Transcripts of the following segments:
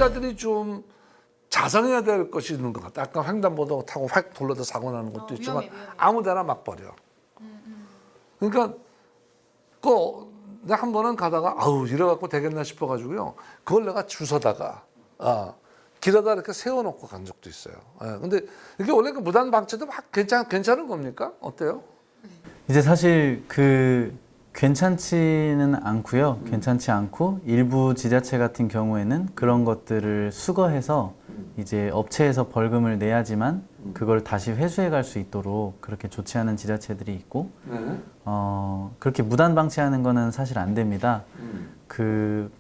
이용자들이 좀 자성해야 될 것이 있는 것 같아. 아까 횡단보도 타고 획 돌려서 사고 나는 것도 있지만 위험해. 아무데나 막 버려. 그러니까 내가 한 번은 가다가 아우 이래갖고 되겠나 싶어가지고요. 그걸 내가 주워다가 길에다 이렇게 세워놓고 간 적도 있어요. 근데 이게 원래 그 무단 방치도 막 괜찮은 겁니까? 어때요? 이제 사실 괜찮지는 않고요. 괜찮지 않고 일부 지자체 같은 경우에는 그런 것들을 수거해서 이제 업체에서 벌금을 내야지만 그걸 다시 회수해 갈 수 있도록 그렇게 조치하는 지자체들이 있고 그렇게 무단 방치하는 거는 사실 안 됩니다.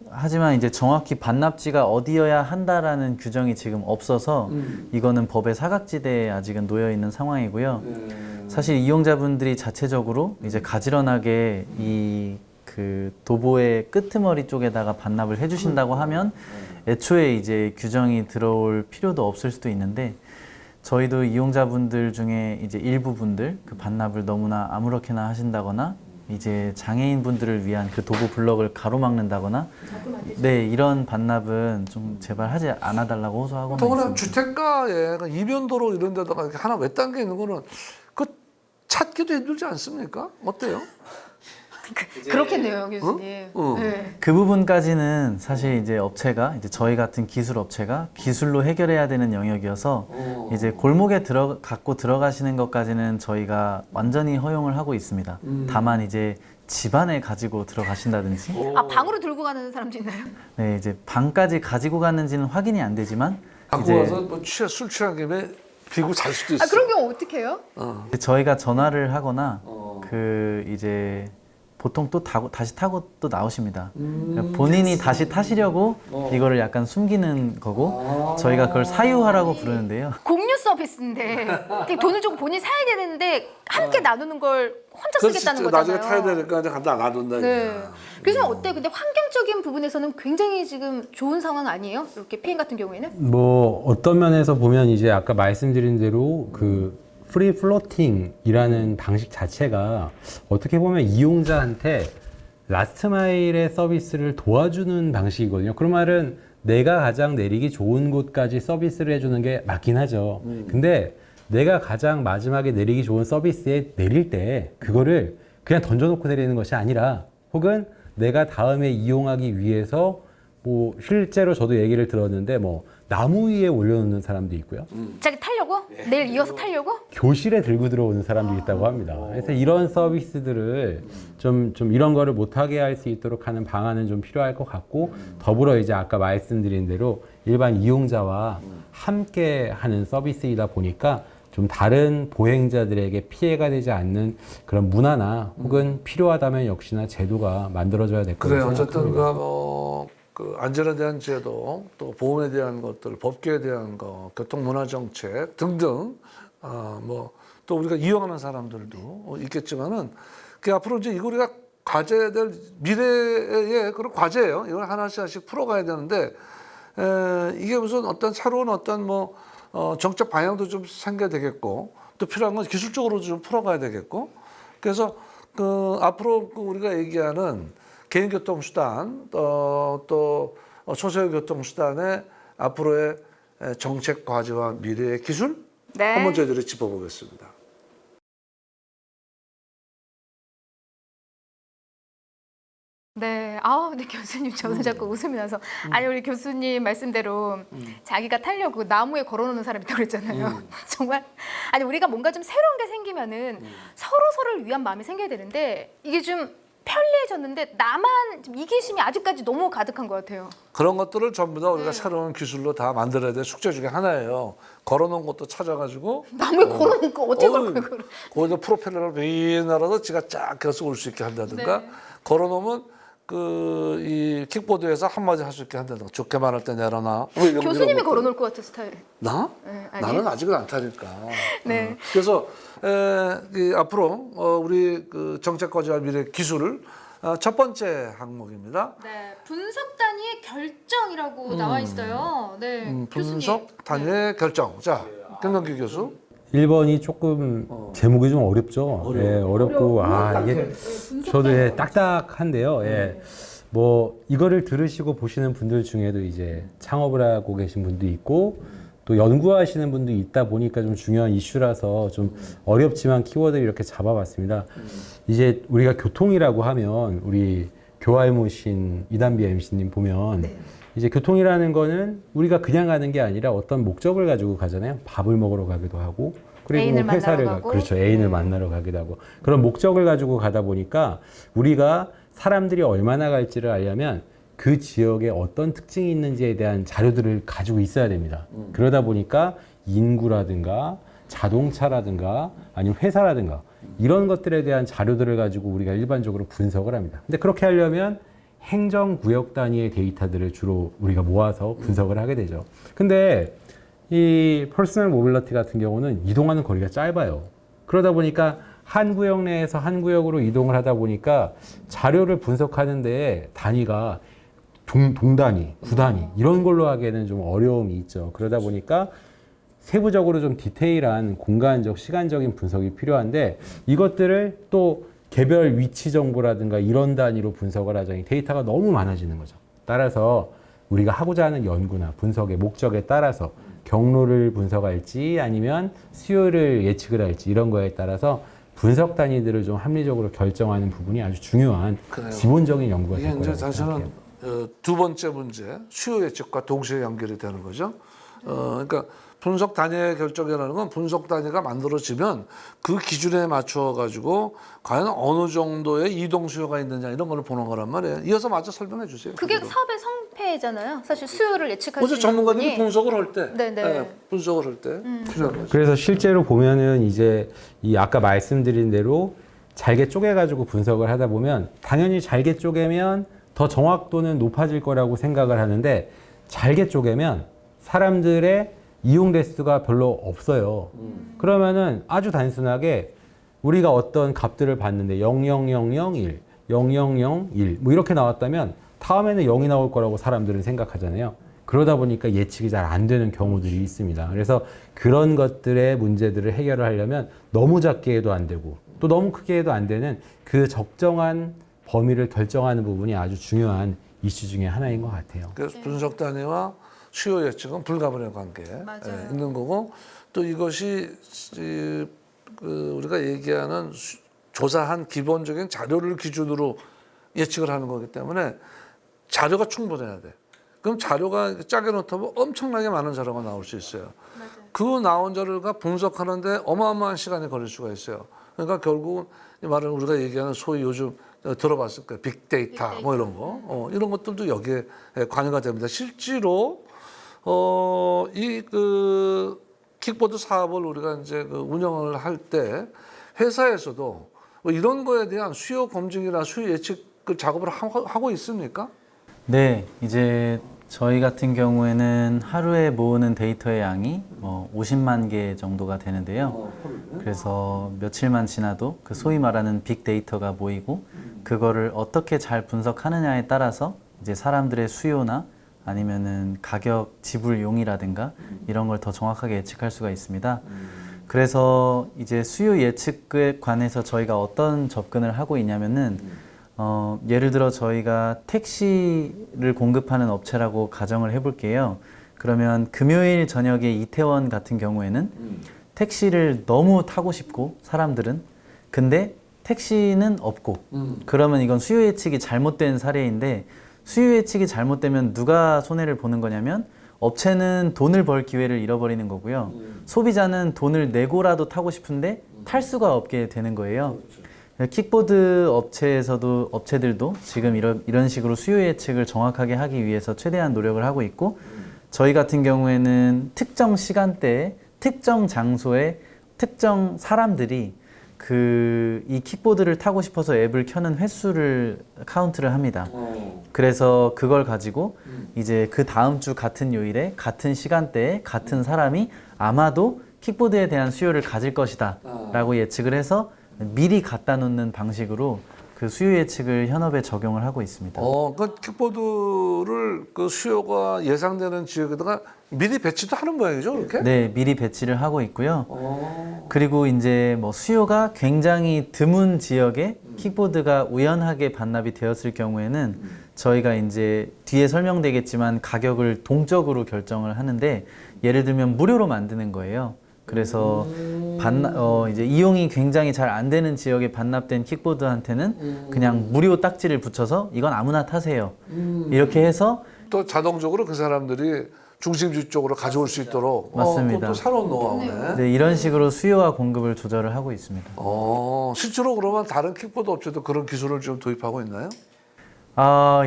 하지만 이제 정확히 반납지가 어디여야 한다라는 규정이 지금 없어서 이거는 법의 사각지대에 아직은 놓여 있는 상황이고요. 사실 이용자분들이 자체적으로 이제 가지런하게 도보의 끄트머리 쪽에다가 반납을 해주신다고 하면 애초에 이제 규정이 들어올 필요도 없을 수도 있는데 저희도 이용자분들 중에 이제 일부 분들 그 반납을 너무나 아무렇게나 하신다거나 이제 장애인분들을 위한 그 도보 블럭을 가로막는다거나 네 이런 반납은 좀 제발 하지 않아달라고 호소하고는 더구나 있습니다. 주택가에 이변도로 이런 데다가 이렇게 하나 외딴 게 있는 거는 그 찾기도 힘들지 않습니까? 어때요? 그렇겠네요, 교수님. 네. 그 부분까지는 사실 이제 업체가 이제 저희 같은 기술 업체가 기술로 해결해야 되는 영역이어서 이제 골목에 갖고 들어가시는 것까지는 저희가 완전히 허용을 하고 있습니다. 다만 이제 집안에 가지고 들어가신다든지 방으로 들고 가는 사람도 있나요? 네 이제 방까지 가지고 가는지는 확인이 안 되지만 갖고 와서 뭐 술 취한 김에 비고 잘 수도 있어. 그런 경우 어떻게 해요? 저희가 전화를 하거나 이제 보통 또 다시 타고 또 나오십니다. 그러니까 본인이 다시 타시려고 이거를 약간 숨기는 거고 저희가 그걸 사유화라고 부르는데요. 공유 서비스인데 돈을 주고 본인이 사야 되는데 함께 나누는 걸 혼자 쓰겠다는 거잖아요. 나중에 타야 되니까 이제 갖다 놔둔다. 네. 교수님 어때요? 근데 환경적인 부분에서는 굉장히 지금 좋은 상황 아니에요? 이렇게 피해 같은 경우에는? 뭐 어떤 면에서 보면 이제 아까 말씀드린 대로 프리 플로팅이라는 방식 자체가 어떻게 보면 이용자한테 라스트 마일의 서비스를 도와주는 방식이거든요. 그런 말은 내가 가장 내리기 좋은 곳까지 서비스를 해주는 게 맞긴 하죠. 근데 내가 가장 마지막에 내리기 좋은 서비스에 내릴 때 그거를 그냥 던져놓고 내리는 것이 아니라 혹은 내가 다음에 이용하기 위해서 뭐 실제로 저도 얘기를 들었는데 뭐 나무 위에 올려놓는 사람도 있고요. 자기 타려고? 내일 이어서 타려고? 교실에 들고 들어오는 사람도 있다고 합니다. 그래서 이런 서비스들을 좀 이런 거를 못하게 할 수 있도록 하는 방안은 좀 필요할 것 같고 더불어 이제 아까 말씀드린 대로 일반 이용자와 함께 하는 서비스이다 보니까 좀 다른 보행자들에게 피해가 되지 않는 그런 문화나 혹은 필요하다면 역시나 제도가 만들어져야 될 거라고 그래 생각합니다. 어쨌든 그 안전에 대한 제도, 또 보험에 대한 것들, 법규에 대한 거, 교통문화정책 등등, 또 우리가 이용하는 사람들도 있겠지만은, 그 앞으로 이제 이거 우리가 과제될 미래의 그런 과제예요. 이걸 하나씩 풀어가야 되는데, 이게 무슨 새로운 정책 방향도 좀 생겨야 되겠고, 또 필요한 건 기술적으로도 좀 풀어가야 되겠고, 그래서 앞으로 우리가 얘기하는 개인교통수단 또 소소의 교통수단의 앞으로의 정책 과제와 미래의 기술 네. 한번 저희들이 짚어보겠습니다. 네. 근데 교수님 저는 자꾸 웃음이 나서 아니 우리 교수님 말씀대로 자기가 타려고 나무에 걸어놓는 사람이 있다고 그랬잖아요. 정말 아니 우리가 뭔가 좀 새로운 게 생기면은 서로를 위한 마음이 생겨야 되는데 이게 좀 편리해졌는데 나만 좀 이기심이 아직까지 너무 가득한 것 같아요. 그런 것들을 전부 다 우리가 새로운 기술로 다 만들어야 될 숙제 중에 하나예요. 걸어놓은 것도 찾아가지고 나무에 걸어놓은 거 어떻게 걸어요? 그걸? 거기다 프로펠러를 윙 날아서 지가 쫙 계속 올 수 있게 한다든가 네. 걸어놓으면 이 킥보드에서 한마디 할 수 있게 한다든가 좋게 말할 때 내려놔. 이런 교수님이 것들. 걸어놓을 것 같은 스타일. 나? 네, 아니에요? 나는 아직은 안 타니까. 네. 그래서 앞으로 우리 정책 과제와 미래 기술을 첫 번째 항목입니다. 네, 분석 단위의 결정이라고 나와 있어요. 네, 분석 단위의 결정. 자, 김동기 교수. 1번이 조금 제목이 좀 어렵죠. 예, 어렵고 이게 저도 딱딱한데요. 예. 뭐 이거를 들으시고 보시는 분들 중에도 이제 창업을 하고 계신 분도 있고 또 연구하시는 분도 있다 보니까 좀 중요한 이슈라서 좀 어렵지만 키워드를 이렇게 잡아봤습니다. 이제 우리가 교통이라고 하면 우리 교화해모신 이단비 MC님 보면 이제 교통이라는 거는 우리가 그냥 가는 게 아니라 어떤 목적을 가지고 가잖아요. 밥을 먹으러 가기도 하고 그리고 애인을 회사를 만나러 가고. 그렇죠. 애인을 만나러 가기도 하고 그런 목적을 가지고 가다 보니까 우리가 사람들이 얼마나 갈지를 알려면 그 지역에 어떤 특징이 있는지에 대한 자료들을 가지고 있어야 됩니다. 그러다 보니까 인구라든가 자동차라든가 아니면 회사라든가 이런 것들에 대한 자료들을 가지고 우리가 일반적으로 분석을 합니다. 근데 그렇게 하려면 행정구역 단위의 데이터들을 주로 우리가 모아서 분석을 하게 되죠. 근데 이 퍼스널 모빌리티 같은 경우는 이동하는 거리가 짧아요. 그러다 보니까 한 구역 내에서 한 구역으로 이동을 하다 보니까 자료를 분석하는데 단위가 동단위, 구단위 이런 걸로 하기에는 좀 어려움이 있죠. 그러다 보니까 세부적으로 좀 디테일한 공간적, 시간적인 분석이 필요한데 이것들을 또 개별 위치 정보라든가 이런 단위로 분석을 하자니 데이터가 너무 많아지는 거죠. 따라서 우리가 하고자 하는 연구나 분석의 목적에 따라서 경로를 분석할지 아니면 수요를 예측을 할지 이런 거에 따라서 분석 단위들을 좀 합리적으로 결정하는 부분이 아주 중요한 그래요. 기본적인 연구가 될 이게 거라고 이제 사실은 생각해요. 두 번째 문제 수요 예측과 동시에 연결이 되는 거죠. 그러니까 분석 단위의 결정이라는 건 분석 단위가 만들어지면 그 기준에 맞춰 가지고 과연 어느 정도의 이동 수요가 있느냐 이런 걸 보는 거란 말이에요. 이어서 마저 설명해 주세요. 그게 그대로. 사업의 성패잖아요. 사실 수요를 예측할 수 어제 있는 전문가들이 부분이. 분석을 할 때, 네네. 분석을 할 때 필요한 거죠. 그래서 실제로 보면은 이제 이 아까 말씀드린 대로 잘게 쪼개가지고 분석을 하다 보면 당연히 잘게 쪼개면 더 정확도는 높아질 거라고 생각을 하는데 잘게 쪼개면 사람들의 이용 대수가 별로 없어요. 그러면은 아주 단순하게 우리가 어떤 값들을 봤는데 00001, 0001 뭐 이렇게 나왔다면 다음에는 0이 나올 거라고 사람들은 생각하잖아요. 그러다 보니까 예측이 잘 안 되는 경우들이 있습니다. 그래서 그런 것들의 문제들을 해결을 하려면 너무 작게 해도 안 되고 또 너무 크게 해도 안 되는 그 적정한 범위를 결정하는 부분이 아주 중요한 이슈 중에 하나인 것 같아요. 그래서 분석 단위와 수요 예측은 불가분의 관계에 맞아요. 있는 거고 또 이것이 우리가 얘기하는 조사한 기본적인 자료를 기준으로 예측을 하는 거기 때문에 자료가 충분해야 돼. 그럼 자료가 짜게 놓다면 엄청나게 많은 자료가 나올 수 있어요. 그 나온 자료가 분석하는데 어마어마한 시간이 걸릴 수가 있어요. 그러니까 결국은 이 말은 우리가 얘기하는 소위 요즘 들어봤을 거예요. 빅데이터 뭐 이런 거 이런 것들도 여기에 관여가 됩니다. 실제로 이 킥보드 사업을 우리가 이제 운영을 할 때 회사에서도 뭐 이런 거에 대한 수요 검증이나 수요 예측 작업을 하고 있습니까? 네, 이제 저희 같은 경우에는 하루에 모으는 데이터의 양이 50만 개 정도가 되는데요. 그래서 며칠만 지나도 그 소위 말하는 빅데이터가 모이고 그거를 어떻게 잘 분석하느냐에 따라서 이제 사람들의 수요나 아니면은 가격 지불용이라든가 이런 걸 더 정확하게 예측할 수가 있습니다. 그래서 이제 수요 예측에 관해서 저희가 어떤 접근을 하고 있냐면은 예를 들어 저희가 택시를 공급하는 업체라고 가정을 해볼게요. 그러면 금요일 저녁에 이태원 같은 경우에는 택시를 너무 타고 싶고 사람들은 근데 택시는 없고 그러면 이건 수요 예측이 잘못된 사례인데 수요 예측이 잘못되면 누가 손해를 보는 거냐면 업체는 돈을 벌 기회를 잃어버리는 거고요. 소비자는 돈을 내고라도 타고 싶은데 탈 수가 없게 되는 거예요. 킥보드 업체들도 지금 이런 식으로 수요 예측을 정확하게 하기 위해서 최대한 노력을 하고 있고 저희 같은 경우에는 특정 시간대에 특정 장소에 특정 사람들이 이 킥보드를 타고 싶어서 앱을 켜는 횟수를 카운트를 합니다. 그래서 그걸 가지고 이제 그 다음 주 같은 요일에 같은 시간대에 같은 사람이 아마도 킥보드에 대한 수요를 가질 것이다 라고 예측을 해서 미리 갖다 놓는 방식으로 그 수요 예측을 현업에 적용을 하고 있습니다. 그 킥보드를 그 수요가 예상되는 지역에다가 미리 배치도 하는 모양이죠, 그렇게? 네, 미리 배치를 하고 있고요. 그리고 이제 수요가 굉장히 드문 지역에 킥보드가 우연하게 반납이 되었을 경우에는 저희가 이제 뒤에 설명되겠지만 가격을 동적으로 결정을 하는데 예를 들면 무료로 만드는 거예요. 그래서 이제 이용이 굉장히 잘 안 되는 지역에 반납된 킥보드한테는 그냥 무료 딱지를 붙여서 이건 아무나 타세요. 이렇게 해서 또 자동적으로 그 사람들이 중심지 쪽으로 가져올 수 있도록 맞습니다. 그것도 새로운 노하우네. 네, 이런 식으로 수요와 공급을 조절을 하고 있습니다. 실제로 그러면 다른 킥보드 업체도 그런 기술을 좀 도입하고 있나요?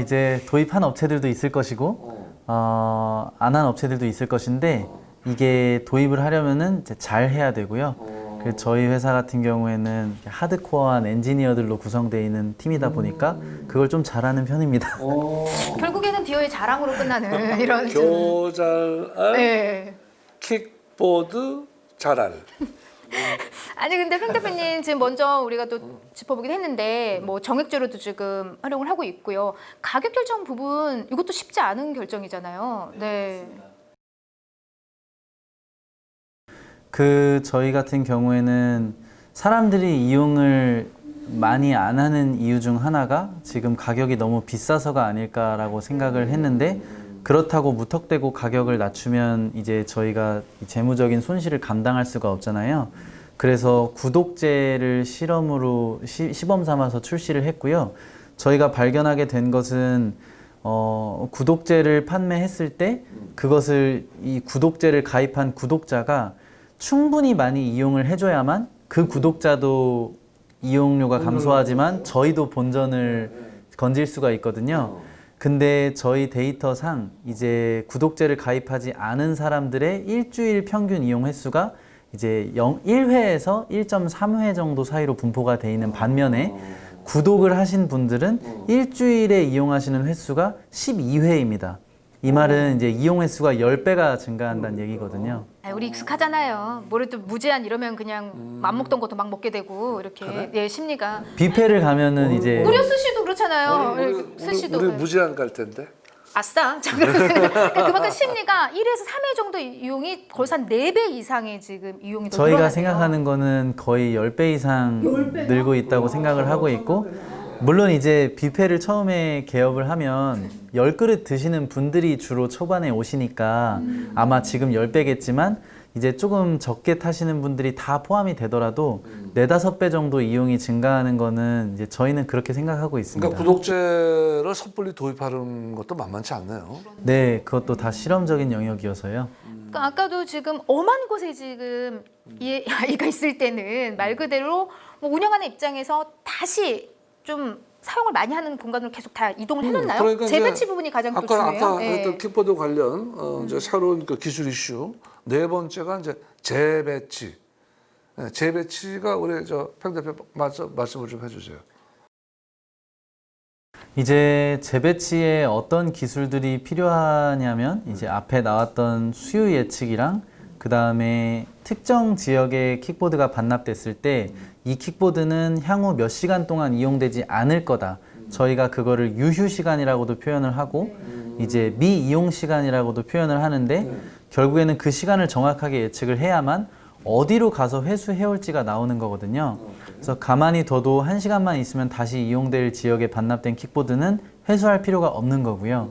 이제 도입한 업체들도 있을 것이고 안 한 업체들도 있을 것인데 이게 도입을 하려면은 이제 잘 해야 되고요. 그래서 저희 회사 같은 경우에는 하드코어한 엔지니어들로 구성되어 있는 팀이다 보니까 그걸 좀 잘하는 편입니다. 결국에는 디어의 자랑으로 끝나는 이런 교잘알 네. 킥보드 잘알. 아니 근데 팽 대표님 지금 먼저 우리가 또 짚어보긴 했는데 뭐 정액제로도 지금 활용을 하고 있고요. 가격 결정 부분 이것도 쉽지 않은 결정이잖아요. 네. 저희 같은 경우에는 사람들이 이용을 많이 안 하는 이유 중 하나가 지금 가격이 너무 비싸서가 아닐까라고 생각을 했는데 그렇다고 무턱대고 가격을 낮추면 이제 저희가 재무적인 손실을 감당할 수가 없잖아요. 그래서 구독제를 시범 삼아서 출시를 했고요. 저희가 발견하게 된 것은 구독제를 판매했을 때 그것을 이 구독제를 가입한 구독자가 충분히 많이 이용을 해줘야만 그 구독자도 이용료가 감소하지만 저희도 본전을 건질 수가 있거든요. 근데 저희 데이터상 이제 구독제를 가입하지 않은 사람들의 일주일 평균 이용 횟수가 이제 1회에서 1.3회 정도 사이로 분포가 돼 있는 반면에 구독을 하신 분들은 일주일에 이용하시는 횟수가 12회입니다. 이 말은 이제 이용 횟수가 10배가 증가한다는 얘기거든요. 우리 익숙하잖아요. 뭐를 또 무제한 이러면 그냥 맘 먹던 것도 막 먹게 되고 이렇게 예, 심리가. 뷔페를 가면은 이제 무료 스시도 그렇잖아요. 스시도. 우리 무제한 갈 텐데. 아싸. 그만큼 심리가 1에서 3회 정도 이용이 벌써 한 4배 이상의 지금 이용이 더 저희가 늘어나네요. 생각하는 거는 거의 10배 이상 늘고 있다고 생각을 하고 있고 물론 이제 뷔페를 처음에 개업을 하면 10그릇 드시는 분들이 주로 초반에 오시니까 아마 지금 10배겠지만 이제 조금 적게 타시는 분들이 다 포함이 되더라도 4-5배 정도 이용이 증가하는 거는 이제 저희는 그렇게 생각하고 있습니다. 그러니까 구독제를 섣불리 도입하는 것도 만만치 않네요. 네, 그것도 다 실험적인 영역이어서요. 그러니까 아까도 지금 엄한 곳에 지금 이 아이가 있을 때는 말 그대로 뭐 운영하는 입장에서 다시 좀 사용을 많이 하는 공간으로 계속 다 이동을 해놓나요? 그러니까 재배치 부분이 가장 또 중요해요. 아까 예. 했던 킥보드 관련 이제 새로운 그 기술 이슈 네 번째가 이제 재배치. 네, 재배치가 우리 팽 대표 말씀을 좀 해주세요. 이제 재배치에 어떤 기술들이 필요하냐면 이제 앞에 나왔던 수요 예측이랑 그 다음에 특정 지역의 킥보드가 반납됐을 때 이 킥보드는 향후 몇 시간 동안 이용되지 않을 거다. 저희가 그거를 유휴 시간이라고도 표현을 하고 이제 미이용 시간이라고도 표현을 하는데 결국에는 그 시간을 정확하게 예측을 해야만 어디로 가서 회수해 올지가 나오는 거거든요. 그래서 가만히 둬도 1시간만 있으면 다시 이용될 지역에 반납된 킥보드는 회수할 필요가 없는 거고요.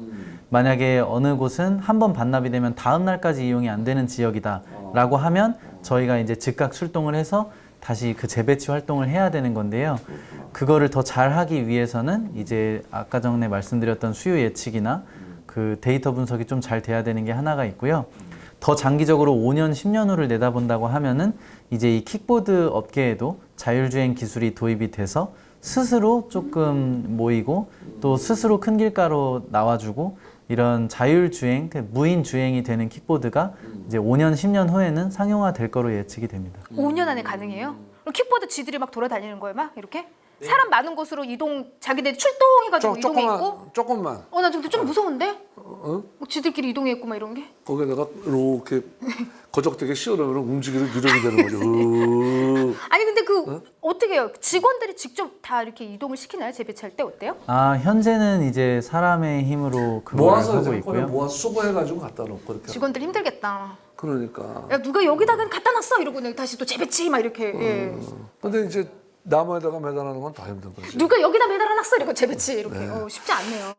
만약에 어느 곳은 한 번 반납이 되면 다음 날까지 이용이 안 되는 지역이다 라고 하면 저희가 이제 즉각 출동을 해서 다시 그 재배치 활동을 해야 되는 건데요. 그거를 더 잘하기 위해서는 이제 아까 전에 말씀드렸던 수요 예측이나 그 데이터 분석이 좀 잘 돼야 되는 게 하나가 있고요. 더 장기적으로 5년, 10년 후를 내다본다고 하면은 이제 이 킥보드 업계에도 자율주행 기술이 도입이 돼서 스스로 조금 모이고 또 스스로 큰 길가로 나와주고 이런 자율주행, 무인 주행이 되는 킥보드가 이제 5년, 10년 후에는 상용화 될 거로 예측이 됩니다. 5년 안에 가능해요? 그럼 킥보드 지들이 막 돌아다니는 거예요, 막 이렇게? 사람 많은 곳으로 이동, 자기들 출동해가지고 이동했고? 조금만. 나 지금 좀 무서운데? 어? 막 지들끼리 이동했고 막 이런 게? 거기다가 이렇게 거적되게 씌워놓으면 움직이는 유령이 되는 거죠. 아니 근데 어떻게 해요? 직원들이 직접 다 이렇게 이동을 시키나요? 재배치할 때 어때요? 현재는 이제 사람의 힘으로 그걸 모아서 하고 이제 있고요. 모아서 수거해가지고 갖다 놓고 이렇게. 직원들 힘들겠다. 그러니까. 야 누가 여기다가 갖다 놨어 이러고 다시 또 재배치 막 이렇게. 예. 근데 이제 나무에다가 매달아놓은 건 더 힘든 거지. 누가 여기다 매달아놨어 이러고 재배치 이렇게. 쉽지 않네요.